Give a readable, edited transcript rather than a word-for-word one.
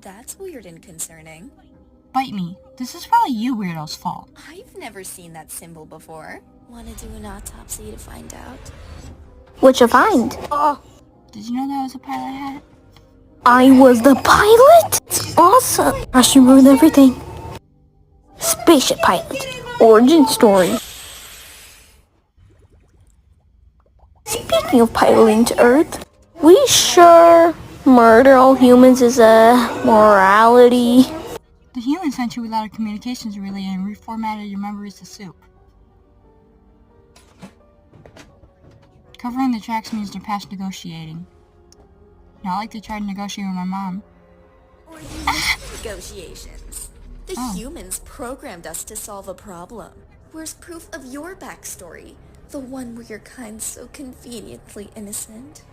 that's weird and concerning. Bite me. This is probably you weirdo's fault. I've never seen that symbol before. Want to do an autopsy to find out? What'd you find? Did you know that was a pilot hat? I was the pilot? It's awesome. Gosh, you ruined everything. Spaceship Pilot. Origin story. Speaking of piloting to Earth, we sure murder all humans is a morality? The human sent you without a communications relay and reformatted your memories to soup. Covering the tracks means they're past negotiating. Not like they tried to negotiate with my mom. Or you missed negotiations. The humans programmed us to solve a problem. Where's proof of your backstory? The one where you're kind so conveniently innocent.